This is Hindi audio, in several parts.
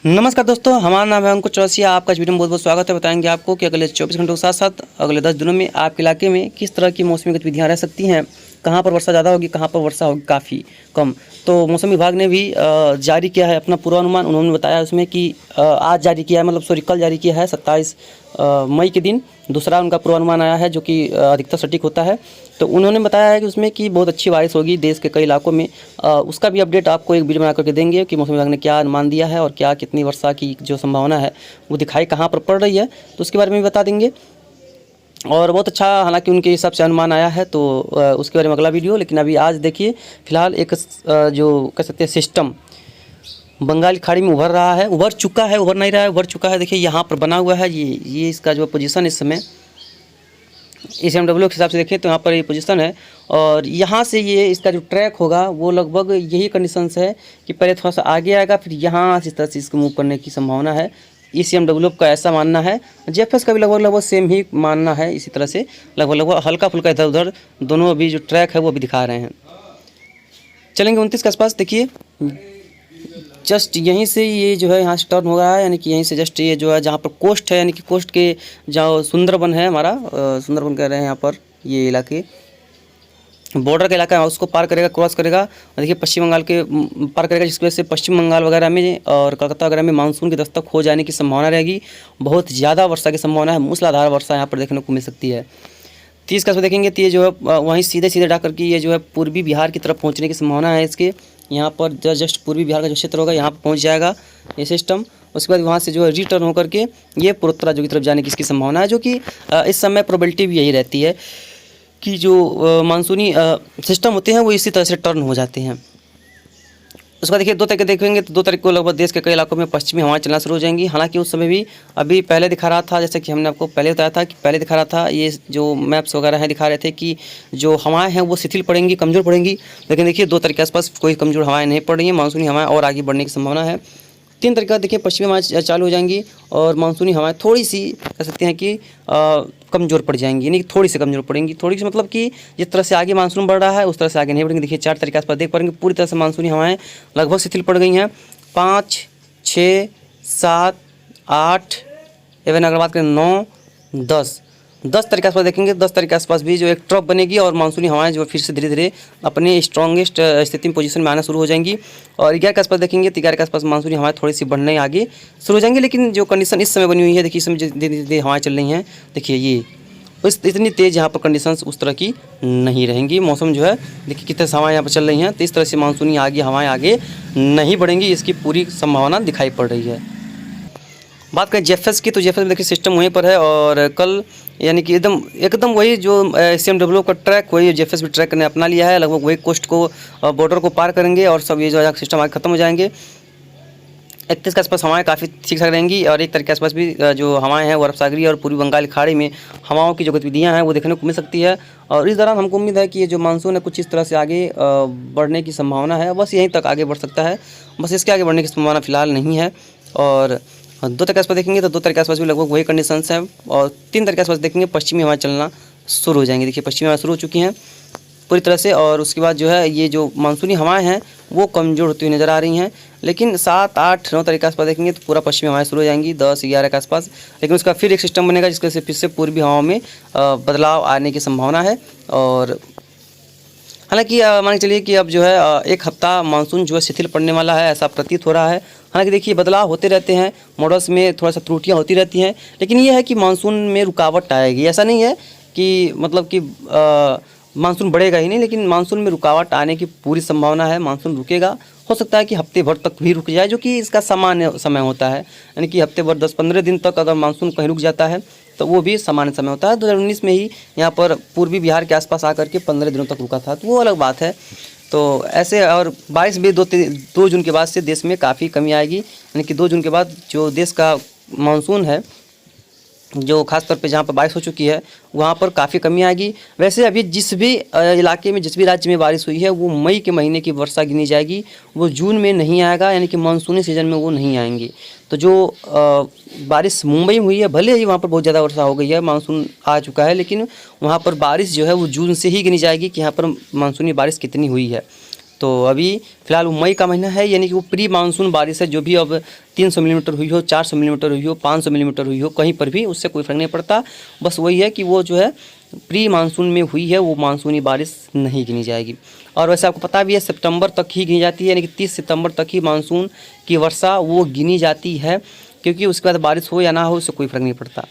नमस्कार दोस्तों, हमारा नाम है अंकुर चौरसिया। आपका इस वीडियो में बहुत बहुत स्वागत है। बताएंगे आपको कि अगले 24 घंटों के साथ साथ अगले 10 दिनों में आपके इलाके में किस तरह की मौसमी गतिविधियां रह सकती हैं, कहां पर वर्षा ज़्यादा होगी, कहां पर वर्षा होगी काफ़ी कम। तो मौसम विभाग ने भी जारी किया है अपना पूर्वानुमान। उन्होंने बताया उसमें कि आज जारी किया है, मतलब सॉरी कल जारी किया है 27 मई के दिन दूसरा उनका पूर्वानुमान आया है, जो कि अधिकतर सटीक होता है। तो उन्होंने बताया है कि उसमें कि बहुत अच्छी बारिश होगी देश के कई इलाकों में। उसका भी अपडेट आपको एक वीडियो बना करके देंगे कि मौसम विभाग ने क्या अनुमान दिया है और क्या कितनी वर्षा की जो संभावना है वो दिखाई कहाँ पर पड़ रही है, तो उसके बारे में भी बता देंगे। और बहुत अच्छा हालांकि उनके हिसाब से अनुमान आया है, तो उसके बारे में अगला वीडियो। लेकिन अभी आज देखिए फिलहाल एक जो कह सकते हैं सिस्टम बंगाल की खाड़ी में उभर रहा है, उभर चुका है, उभर नहीं रहा है, उभर चुका है। देखिए यहाँ पर बना हुआ है, ये इसका जो पोजीशन इस समय SMW के हिसाब से देखें तो यहाँ पर ये पोजीशन है। और यहाँ से ये इसका जो ट्रैक होगा वो लगभग यही कंडीशंस है कि पहले थोड़ा सा आगे आएगा, फिर यहाँ इस तरह से इसको मूव करने की संभावना है। SMW का ऐसा मानना है। JFS का भी लगभग सेम ही मानना है, इसी तरह से लगभग हल्का फुल्का इधर उधर दोनों अभी जो ट्रैक है वो अभी दिखा रहे हैं। चलेंगे 29 के आसपास। देखिए जस्ट यहीं से ये जो है यहाँ से टर्न हो रहा है, यानी कि यहीं से जस्ट ये जो है जहाँ पर कोस्ट है, यानी कि कोस्ट के जहाँ सुंदरबन है हमारा, सुंदरबन कह रहे हैं यहाँ पर, ये इलाके बॉर्डर का इलाका है, उसको पार करेगा, क्रॉस करेगा। और देखिए पश्चिम बंगाल के पार करेगा, जिसकी वजह से पश्चिम बंगाल वगैरह में और कलकत्ता वगैरह में मानसून की दस्तक हो जाने की संभावना रहेगी। बहुत ज़्यादा वर्षा की संभावना है, मूसलाधार वर्षा यहाँ पर देखने को मिल सकती है। 30 का देखेंगे तो ये जो है वहीं सीधे सीधे जा करके ये जो है पूर्वी बिहार की तरफ पहुँचने की संभावना है इसके। यहाँ पर जस्ट पूर्वी बिहार का जो क्षेत्र होगा यहाँ पर पहुँच जाएगा ये सिस्टम। उसके बाद वहाँ से जो है रिटर्न होकर के ये पूर्वोत्तर की तरफ जाने की इसकी संभावना है, जो कि इस समय प्रोबेबिलिटी भी यही रहती है कि जो मानसूनी सिस्टम होते हैं वो इसी तरह से टर्न हो जाते हैं। उसके बाद देखिए 2 तारीख देखेंगे तो 2 तारीख को लगभग देश के कई इलाकों में पश्चिमी हवाएं चलना शुरू हो जाएंगी। हालांकि उस समय भी अभी पहले दिखा रहा था, जैसे कि हमने आपको पहले बताया था कि पहले दिखा रहा था, ये जो मैप्स वगैरह हैं दिखा रहे थे कि जो हवाएं हैं वो शिथिल पड़ेंगी, कमज़ोर पड़ेंगी। लेकिन देखिए 2 तारीख के आसपास कोई कमज़ोर हवाएं नहीं पड़ रही हैं, मानसूनी हवाएं और आगे बढ़ने की संभावना है। 3 तारीख का देखिए पश्चिमी हवाएं चालू हो जाएंगी और मानसूनी हवाएं थोड़ी सी कह सकते हैं कि कमज़ोर पड़ जाएंगी, यानी कि थोड़ी सी कमज़ोर पड़ेंगी। थोड़ी सी मतलब कि जिस तरह से आगे मानसून बढ़ रहा है उस तरह से आगे नहीं बढ़ेंगे। देखिए 4 तारीख के आसपास देख पाएंगे पूरी तरह से मानसूनी हवाएं लगभग शिथिल पड़ गई हैं। 5, 6, 7, 8 इवन अगर बात करें 9, 10 तारीख के आसपास देखेंगे। 10 तारीख के आसपास भी जो एक ट्रफ बनेगी और मानसूनी हवाएं जो फिर से धीरे धीरे अपने स्ट्रॉन्गेस्ट स्थिति में पोजीशन में आना शुरू हो जाएंगी। और 11 के आसपास देखेंगे तो 11 के आसपास मानसूनी हवाएं थोड़ी सी बढ़ने आगे शुरू हो जाएंगी। लेकिन जो कंडीशन इस समय बनी हुई है, देखिए इस समय धीरे धीरे हवाएं चल रही हैं, देखिए ये इतनी तेज़ यहाँ पर कंडीशंस उस तरह की नहीं रहेंगी। मौसम जो है देखिए कितने हवाएं यहाँ पर चल रही हैं, तो इस तरह से मानसूनी हवाएं आगे नहीं बढ़ेंगी, इसकी पूरी संभावना दिखाई पड़ रही है। बात करें JFS की तो JFS में देखिए सिस्टम वहीं पर है और कल यानी कि एकदम वही जो SMW का ट्रैक वही JFS भी ट्रैक ने अपना लिया है। लगभग वही कोस्ट को बॉर्डर को पार करेंगे और सब ये जो सिस्टम आगे खत्म हो जाएंगे। 31 के आसपास हवाएं काफ़ी ठीक ठाक रहेंगी और 1 तारीख के आसपास भी जो हवाएं हैं वो अरब सागरी और पूर्वी बंगाल की खाड़ी में हवाओं की जो गतिविधियाँ हैं वो देखने को मिल सकती है। और इस दौरान हमको उम्मीद है कि ये जो मानसून है कुछ इस तरह से आगे बढ़ने की संभावना है, बस यहीं तक आगे बढ़ सकता है, बस इसके आगे बढ़ने की संभावना फिलहाल नहीं है। और 2 तारीख के आसपास देखेंगे तो 2 तारीख के आसपास भी लगभग वही कंडीशंस हैं। और 3 तारीख के आसपास देखेंगे पश्चिमी हवाएं चलना शुरू हो जाएंगी। देखिए पश्चिमी हवाएं शुरू हो चुकी हैं पूरी तरह से। और उसके बाद जो है ये जो मानसूनी हवाएं हैं वो कमज़ोर होती हुई नज़र आ रही हैं। लेकिन 7, 8, 9 तारीख के आसपास देखेंगे तो पूरा पश्चिमी हवाएं शुरू हो जाएंगी 10, 11 के आसपास। लेकिन उसका फिर एक सिस्टम बनेगा जिसकी वजह से फिर से पूर्वी हवाओं में बदलाव आने की संभावना है। और हालांकि मान के चलिए कि अब जो है 1 हफ्ता मानसून जो है शिथिल पड़ने वाला है, ऐसा प्रतीत हो रहा है। हालांकि देखिए बदलाव होते रहते हैं, मॉडल्स में थोड़ा सा त्रुटियां होती रहती हैं, लेकिन ये है कि मानसून में रुकावट आएगी। ऐसा नहीं है कि मतलब कि मानसून बढ़ेगा ही नहीं, लेकिन मानसून में रुकावट आने की पूरी संभावना है। मानसून रुकेगा, हो सकता है कि हफ्ते भर तक भी रुक जाए, जो कि इसका सामान्य समय होता है। यानी कि हफ्ते भर 10-15 दिन तक अगर मानसून कहीं रुक जाता है तो वो भी सामान्य समय होता है। 2019 में ही यहाँ पर पूर्वी बिहार के आसपास आकर के 15 दिनों तक रुका था, तो वो अलग बात है। तो ऐसे और बारिश भी 2 जून के बाद से देश में काफ़ी कमी आएगी। यानी कि 2 जून के बाद जो देश का मानसून है, जो खासतौर पे जहाँ पर बारिश हो चुकी है वहाँ पर काफ़ी कमी आएगी। वैसे अभी जिस भी इलाके में जिस भी राज्य में बारिश हुई है वो मई के महीने की वर्षा गिनी जाएगी, वो जून में नहीं आएगा, यानी कि मानसूनी सीजन में वो नहीं आएंगी। तो जो बारिश मुंबई में हुई है, भले ही वहाँ पर बहुत ज़्यादा वर्षा हो गई है, मानसून आ चुका है, लेकिन वहाँ पर बारिश जो है वो जून से ही गिनी जाएगी कि यहाँ पर मानसूनी बारिश कितनी हुई है। तो अभी फ़िलहाल वो मई का महीना है, यानी कि वो प्री मानसून बारिश है। जो भी अब 300 मिलीमीटर हुई हो, 400 मिलीमीटर हुई हो, 500 मिलीमीटर हुई हो, कहीं पर भी उससे कोई फ़र्क नहीं पड़ता। बस वही है कि वो जो है प्री मानसून में हुई है, वो मानसूनी बारिश नहीं गिनी जाएगी। और वैसे आपको पता भी है सितंबर तक ही गिनी जाती है, यानी कि 30 सितंबर तक ही मानसून की वर्षा वो गिनी जाती है, क्योंकि उसके बाद बारिश हो या ना हो उससे कोई फ़र्क नहीं पड़ता।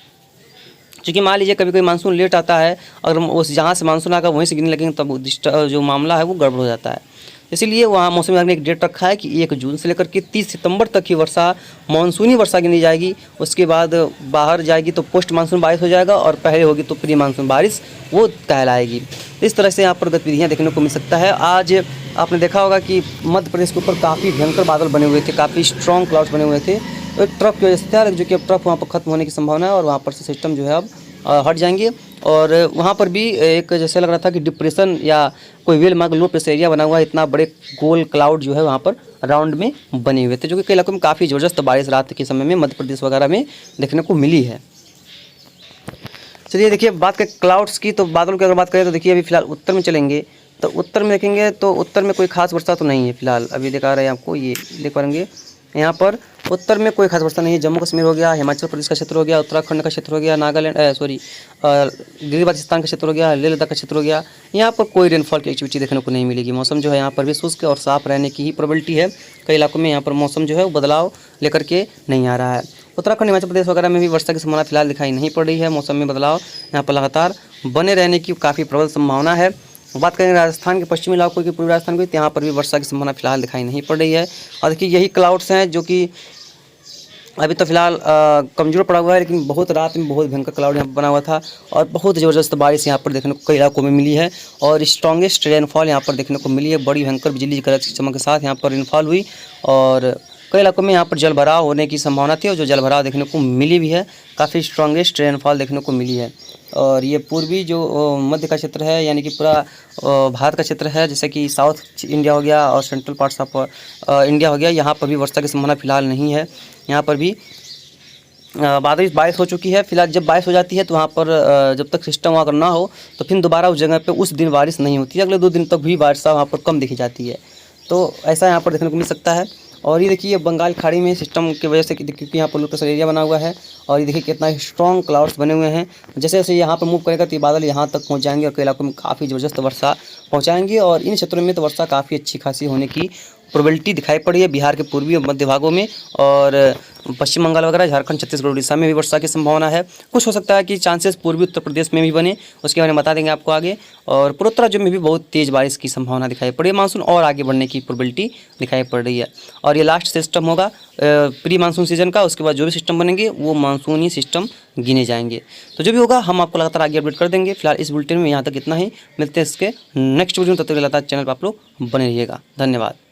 क्योंकि मान लीजिए कभी कोई मानसून लेट आता है, अगर हम उस जहाँ से मानसून आकर वहीं से गिरने लगेंगे तब जो मामला है वो गड़बड़ हो जाता है। इसीलिए वहाँ मौसम विभाग ने एक डेट रखा है कि 1 जून से लेकर के 30 सितंबर तक की वर्षा मानसूनी वर्षा गिनी जाएगी। उसके बाद बाहर जाएगी तो पोस्ट मानसून बारिश हो जाएगा, और पहले होगी तो प्री मानसून बारिश वो कहलाएगी। इस तरह से यहाँ पर गतिविधियाँ देखने को मिल सकता है। आज आपने देखा होगा कि मध्य प्रदेश के ऊपर काफ़ी भयंकर बादल बने हुए थे, काफ़ी स्ट्रॉन्ग क्लाउड्स बने हुए थे। तो एक ट्रफ की वजह से था, जो कि अब ट्रफ वहाँ पर खत्म होने की संभावना है, और वहाँ पर से सिस्टम जो है अब हट जाएंगे। और वहाँ पर भी एक जैसे लग रहा था कि डिप्रेशन या कोई well mark low pressure area बना हुआ है। इतना बड़े गोल क्लाउड जो है वहाँ पर राउंड में बने हुए थे, जो कि कई इलाकों में काफ़ी ज़बरदस्त बारिश रात के समय में मध्य प्रदेश वगैरह में देखने को मिली है। चलिए देखिए, बात करें क्लाउड्स की, तो बादलों की अगर बात करें तो देखिए अभी फिलहाल उत्तर में चलेंगे, तो उत्तर में देखेंगे तो उत्तर में कोई खास वर्षा तो नहीं है फिलहाल। अभी दिखा रहे हैं आपको, ये देख पाएंगे यहाँ पर उत्तर में कोई खास वर्षा नहीं है। जम्मू कश्मीर हो गया, हिमाचल प्रदेश का क्षेत्र हो गया, उत्तराखंड का क्षेत्र हो गया, नागालैंड गिरिराज राजस्थान का क्षेत्र हो गया, लेह लद्दाख का क्षेत्र हो गया। यहाँ पर कोई रेनफॉल की एक्टिविटी देखने को नहीं मिलेगी। मौसम जो है यहाँ पर भी शुष्क और साफ रहने की ही प्रोबेबिलिटी है। कई इलाकों में यहाँ पर मौसम जो है वो बदलाव लेकर के नहीं आ रहा है। उत्तराखंड हिमाचल प्रदेश वगैरह में भी वर्षा की संभावना फिलहाल दिखाई नहीं पड़ रही है। मौसम में बदलाव यहाँ पर लगातार बने रहने की काफ़ी प्रबल संभावना है। बात करेंगे राजस्थान के पश्चिमी इलाकों की, पूर्वी राजस्थान की, तो यहाँ पर भी वर्षा की संभावना फिलहाल दिखाई नहीं पड़ रही है। और देखिए यही क्लाउड्स हैं जो कि अभी तो फिलहाल कमज़ोर पड़ा हुआ है, लेकिन बहुत रात में बहुत भयंकर क्लाउड यहाँ पर बना हुआ था, और बहुत ज़बरदस्त बारिश यहाँ पर देखने को कई इलाकों में मिली है। और स्ट्रॉन्गेस्ट रेनफॉल यहाँ पर देखने को मिली है। बड़ी भयंकर बिजली गरज की चमक के साथ यहाँ पर रेनफॉल हुई, और कई इलाकों में यहाँ पर जलभराव होने की संभावना थी, और जो जलभराव देखने को मिली भी है। काफ़ी स्ट्रॉन्गेस्ट रेनफॉल देखने को मिली है। और ये पूर्वी जो मध्य का क्षेत्र है, यानी कि पूरा भारत का क्षेत्र है, जैसे कि साउथ इंडिया हो गया और सेंट्रल पार्ट्स ऑफ इंडिया हो गया, यहाँ पर भी वर्षा की संभावना फिलहाल नहीं है। यहाँ पर भी बारिश हो चुकी है। फिलहाल जब बारिश हो जाती है तो वहाँ पर जब तक सिस्टम वहाँ ना हो तो फिर दोबारा उस जगह पे उस दिन बारिश नहीं होती है। अगले 2 दिन तक भी वर्षा वहाँ पर कम देखी जाती है। तो ऐसा यहाँ पर देखने को मिल सकता है। और ये देखिए बंगाल खाड़ी में सिस्टम की वजह से, क्योंकि यहाँ पर लो प्रेशर एरिया बना हुआ है, और ये देखिए कितना स्ट्रॉन्ग क्लाउड्स बने हुए हैं। जैसे जैसे यहाँ पर मूव करेगा तो ये बादल यहाँ तक पहुँच जाएंगे, और कई इलाकों में काफ़ी ज़बरदस्त वर्षा पहुँचाएंगे। और इन क्षेत्रों में तो वर्षा काफ़ी अच्छी खासी होने की प्रोबेबिलिटी दिखाई पड़ी है। बिहार के पूर्वी और मध्य भागों में, और पश्चिम बंगाल वगैरह, झारखंड, छत्तीसगढ़, उड़ीसा में भी वर्षा की संभावना है। कुछ हो सकता है कि चांसेस पूर्वी उत्तर प्रदेश में भी बने, उसके बारे में बता देंगे आपको आगे। और पूर्वोत्तर में भी बहुत तेज़ बारिश की संभावना दिखाई पड़ी है। मानसून और आगे बढ़ने की प्रोबेबिलिटी दिखाई पड़ रही है। और ये लास्ट सिस्टम होगा प्री मानसून सीजन का। उसके बाद जो भी सिस्टम बनेंगे वो मानसूनी सिस्टम गिने जाएंगे। तो जो भी होगा हम आपको लगातार आगे अपडेट कर देंगे। फिलहाल इस बुलेटिन में यहाँ तक इतना ही। मिलते हैं इसके नेक्स्ट वीडियो में, तब तक लगातार चैनल पर आप लोग बने रहिएगा। धन्यवाद।